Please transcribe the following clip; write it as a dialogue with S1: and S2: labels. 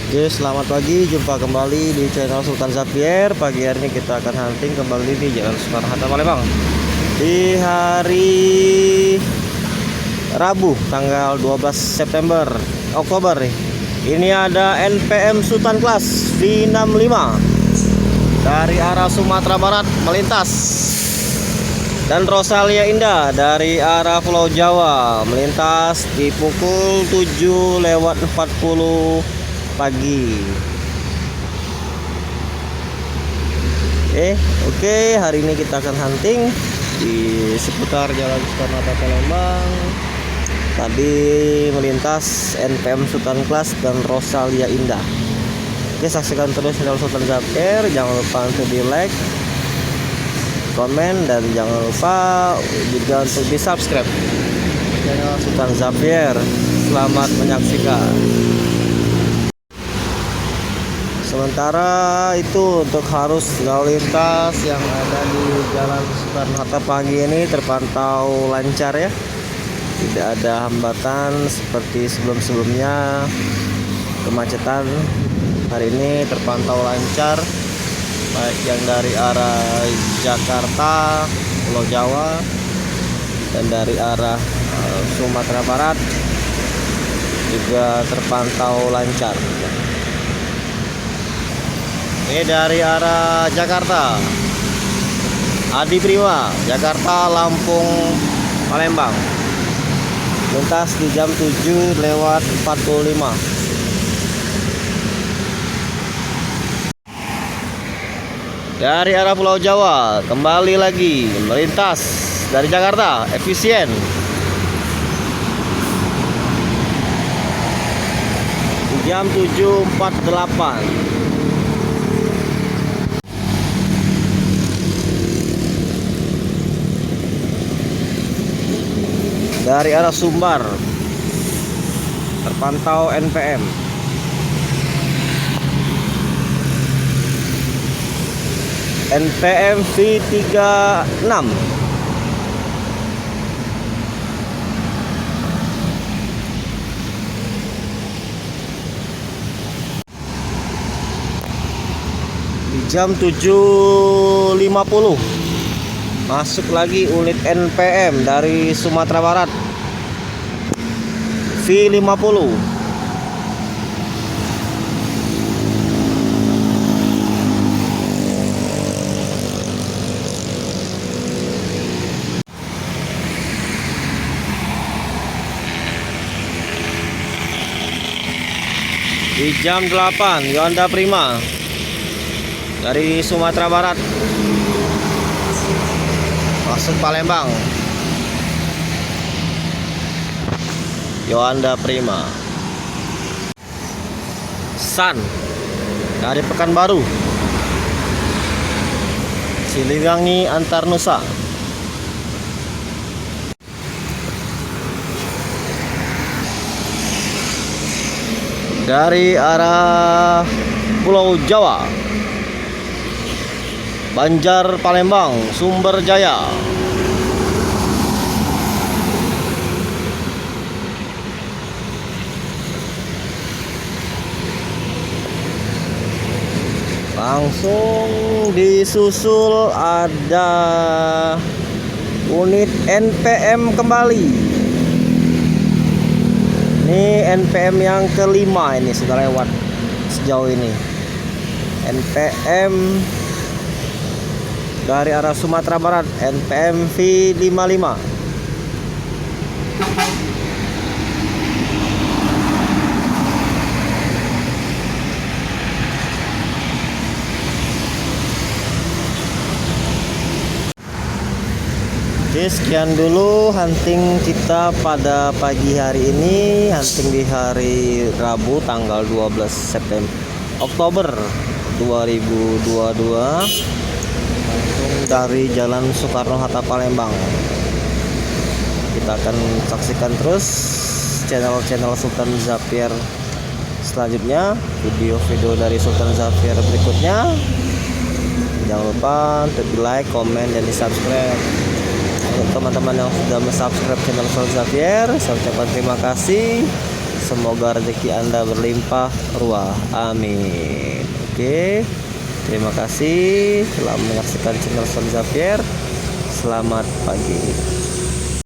S1: Oke, selamat pagi. Jumpa kembali di channel Sultan Xavier. Pagi hari ini kita akan hunting kembali di Jalan Soekarno-Hatta Palembang. Di hari Rabu, tanggal 12 September Oktober nih. Ini ada NPM Sultan Class V65 dari arah Sumatera Barat melintas, dan Rosalia Indah dari arah Pulau Jawa melintas di pukul 7:40 pagi. Oke, hari ini kita akan hunting di seputar Jalan Soekarno-Hatta Palembang. Tadi melintas NPM Sultan Class dan Rosalia Indah. Oke, saksikan terus channel Sultan Xavier. Jangan lupa untuk di like, komen, dan jangan lupa juga untuk di subscribe channel Sultan Xavier. Selamat menyaksikan. Sementara itu untuk arus lalu lintas yang ada di Jalan Soekarno-Hatta pagi ini terpantau lancar ya. Tidak ada hambatan seperti sebelum-sebelumnya. Kemacetan hari ini terpantau lancar, baik yang dari arah Jakarta, Pulau Jawa, dan dari arah Sumatera Barat juga terpantau lancar. Ini dari arah Jakarta, Adi Prima, Jakarta, Lampung, Palembang, lintas di jam 7:45. Dari arah Pulau Jawa kembali lagi melintas dari Jakarta, efisien di jam 7:48. Dari arah Sumbar terpantau NPM. NPM V36. Di jam 7:50 masuk lagi unit NPM dari Sumatera Barat V50. Di jam 8 Yonda Prima dari Sumatera Barat masuk Palembang. Yonda Prima. San dari Pekanbaru, Siliwangi Antar Nusa. Dari arah Pulau Jawa, Banjar Palembang, Sumber Jaya. Langsung disusul ada unit NPM kembali. Ini NPM yang kelima, ini sudah lewat sejauh ini. NPM dari arah Sumatera Barat, NPM V55. Oke, sekian dulu hunting kita pada pagi hari ini. Hunting di hari Rabu tanggal 12 September Oktober 2022 dari Jalan Soekarno-Hatta Palembang. Kita akan saksikan terus channel-channel Sultan Xavier selanjutnya, video-video dari Sultan Xavier berikutnya. Jangan lupa untuk di like, komen, dan di subscribe. Untuk teman-teman yang sudah subscribe channel Sultan Xavier, saya ucapkan terima kasih. Semoga rezeki Anda berlimpah ruah. Amin. Oke. Terima kasih telah menyaksikan channel Son Xavier. Selamat pagi.